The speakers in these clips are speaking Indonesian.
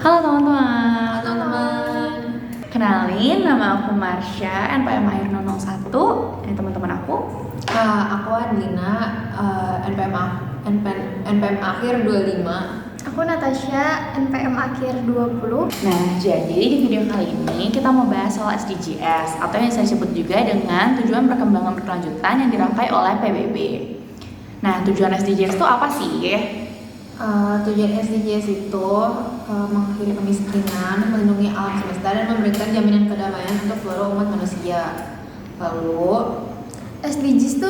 Halo teman-teman. Halo teman. Kenalin, nama aku Marsha, NPM akhir 001. Ini teman-teman aku. Aku Adlina, NPM akhir 25. Aku Natasha, NPM akhir 20. Nah, jadi di video kali ini kita mau bahas soal SDGs atau yang saya sebut juga dengan tujuan perkembangan berkelanjutan yang dirangkai oleh PBB. Nah, tujuan SDGs itu apa sih? Tujuan SDGs itu mengakhiri kemiskinan, melindungi alam semesta, dan memberikan jaminan kedamaian untuk seluruh umat manusia. Lalu SDGs itu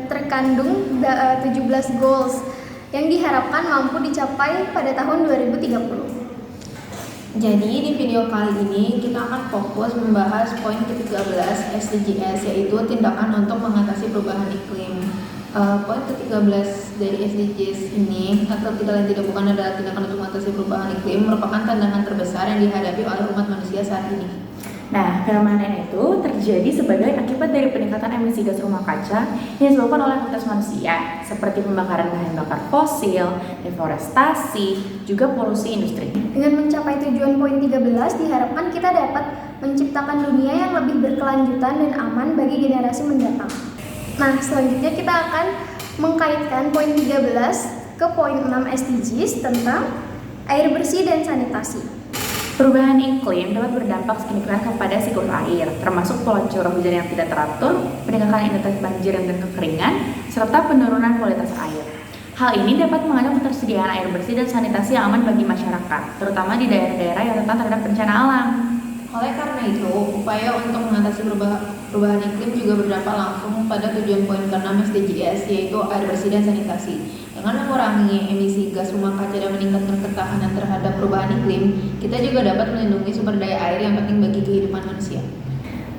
terkandung 17 goals yang diharapkan mampu dicapai pada tahun 2030. Jadi di video kali ini kita akan fokus membahas poin ke-13 SDGs, yaitu tindakan untuk mengatasi perubahan iklim. Poin ke-13 dari SDGs ini atau tidak lain tidak bukan adalah tindakan untuk mengatasi perubahan iklim, merupakan tantangan terbesar yang dihadapi oleh umat manusia saat ini. Nah, fenomena itu terjadi sebagai akibat dari peningkatan emisi gas rumah kaca yang disebabkan oleh aktivitas manusia, seperti pembakaran bahan bakar fosil, deforestasi, juga polusi industri. Dengan mencapai tujuan poin 13, diharapkan kita dapat menciptakan dunia yang lebih berkelanjutan dan aman bagi generasi mendatang. Nah, selanjutnya kita akan mengkaitkan poin 13 ke poin 6 SDGs tentang air bersih dan sanitasi. Perubahan iklim dapat berdampak signifikan kepada siklus air, termasuk pola curah hujan yang tidak teratur, peningkatan intensitas banjir dan kekeringan, serta penurunan kualitas air. Hal ini dapat mengancam ketersediaan air bersih dan sanitasi yang aman bagi masyarakat, terutama di daerah-daerah yang rentan terhadap bencana alam. Oleh karena itu, upaya untuk mengatasi perubahan iklim juga berdampak langsung pada tujuan poin ke-6 SDGs, yaitu air bersih dan sanitasi. Dengan mengurangi emisi gas rumah kaca dan meningkatkan ketahanan terhadap perubahan iklim, kita juga dapat melindungi sumber daya air yang penting bagi kehidupan manusia.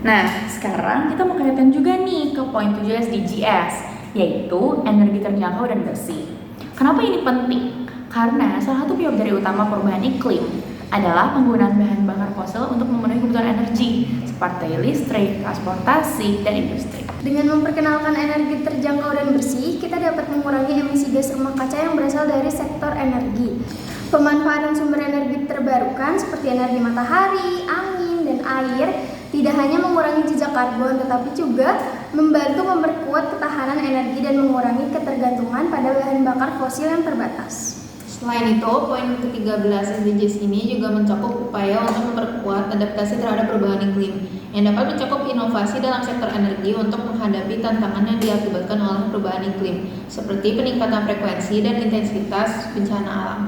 Nah, sekarang kita mau kaitkan juga nih ke poin 7 SDGs, yaitu energi terjangkau dan bersih. Kenapa ini penting? Karena salah satu pionir utama perubahan iklim adalah penggunaan bahan bakar fosil untuk memenuhi kebutuhan energi seperti listrik, transportasi, dan industri. Dengan memperkenalkan energi terjangkau dan bersih, kita dapat mengurangi emisi gas rumah kaca yang berasal dari sektor energi. Pemanfaatan sumber energi terbarukan seperti energi matahari, angin, dan air tidak hanya mengurangi jejak karbon, tetapi juga membantu memperkuat ketahanan energi dan mengurangi ketergantungan pada bahan bakar fosil yang terbatas. Selain itu, poin ke-13 SDGs ini juga mencakup upaya untuk memperkuat adaptasi terhadap perubahan iklim yang dapat mencakup inovasi dalam sektor energi untuk menghadapi tantangan yang diakibatkan oleh perubahan iklim, seperti peningkatan frekuensi dan intensitas bencana alam.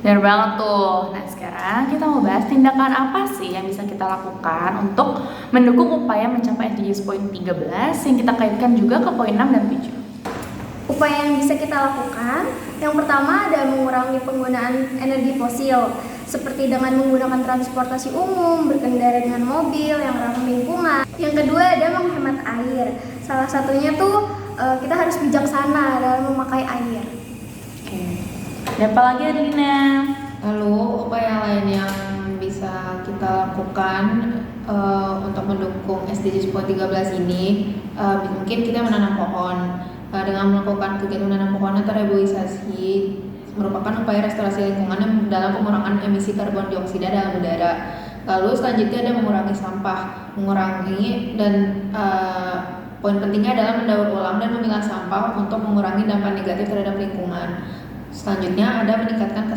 Benar banget tuh. Nah, sekarang kita mau bahas tindakan apa sih yang bisa kita lakukan untuk mendukung upaya mencapai SDGs poin 13 yang kita kaitkan juga ke poin 6 dan 7. Upaya yang bisa kita lakukan, yang pertama adalah mengurangi penggunaan energi fosil, seperti dengan menggunakan transportasi umum, berkendara dengan mobil yang ramah lingkungan. Yang kedua ada menghemat air. Salah satunya tuh kita harus bijaksana dalam memakai air. Oke. Dan apa lagi, Adlina? Lalu upaya lain yang bisa kita lakukan untuk mendukung SDGs poin 13 ini, mungkin kita menanam pohon. Dengan melakukan kegiatan menanam pohon atau reboisasi merupakan upaya restorasi lingkungan yang dalam pengurangan emisi karbon dioksida dalam udara. Lalu selanjutnya ada mengurangi sampah, poin pentingnya adalah mendaur ulang dan memilah sampah untuk mengurangi dampak negatif terhadap lingkungan. Selanjutnya ada meningkatkan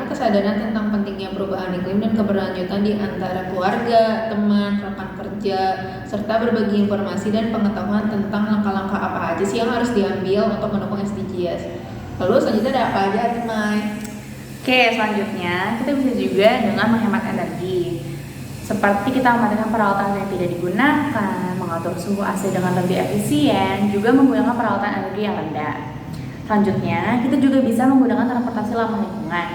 kesadaran tentang pentingnya perubahan iklim dan keberlanjutan di antara keluarga, teman, rekan kerja, serta berbagi informasi dan pengetahuan tentang langkah-langkah apa aja sih yang harus diambil untuk mendukung SDGs. Lalu selanjutnya ada apa aja, Mai? Oke, selanjutnya kita bisa juga dengan menghemat energi, seperti kita mematikan peralatan yang tidak digunakan, mengatur suhu AC dengan lebih efisien, juga menggunakan peralatan energi yang rendah. Selanjutnya, kita juga bisa menggunakan transportasi ramah lingkungan.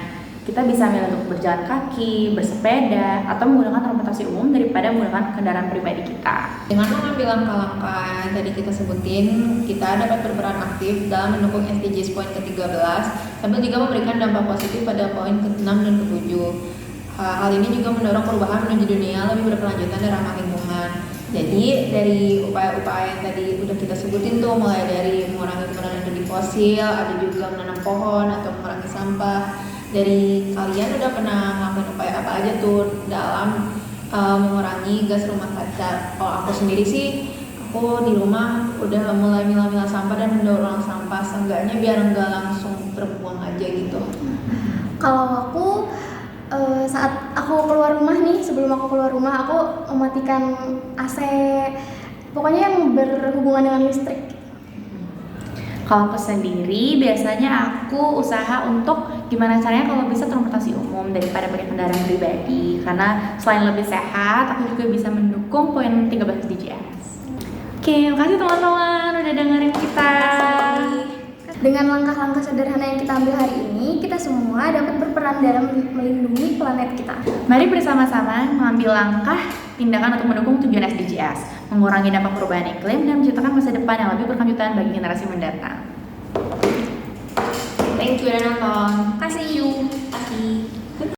Kita bisa milih untuk berjalan kaki, bersepeda, atau menggunakan transportasi umum daripada menggunakan kendaraan pribadi kita. Dengan mengambil langkah-langkah yang tadi kita sebutin, kita dapat berperan aktif dalam mendukung SDGs poin ke-13, sambil juga memberikan dampak positif pada poin ke-6 dan ke-7. Hal ini juga mendorong perubahan menuju dunia lebih berkelanjutan dan ramah lingkungan. Jadi dari upaya-upaya yang tadi udah kita sebutin tuh, mulai dari mengurangi penggunaan energi fosil, ada juga menanam pohon atau mengurangi sampah, Dari kalian udah pernah ngelakuin upaya apa aja tuh dalam mengurangi gas rumah kaca? Kalau aku sendiri sih, aku di rumah udah mulai milah-milah sampah dan mendaur ulang sampah, seenggaknya biar nggak langsung terbuang aja gitu. Kalau aku saat aku keluar rumah nih, sebelum aku keluar rumah aku mematikan AC, pokoknya yang berhubungan dengan listrik. Kalau aku sendiri, biasanya aku usaha untuk gimana caranya kalau bisa transportasi umum daripada pakai kendaraan pribadi. Karena selain lebih sehat, aku juga bisa mendukung poin 13 DJS. Oke, makasih teman-teman udah dengerin kita. Dengan langkah-langkah sederhana yang kita ambil hari ini, kita semua dapat berperan dalam melindungi planet kita. Mari bersama-sama mengambil langkah tindakan untuk mendukung tujuan SDGs, mengurangi dampak perubahan iklim, dan menciptakan masa depan yang lebih berkelanjutan bagi generasi mendatang. Thank you udah nonton. Kasih.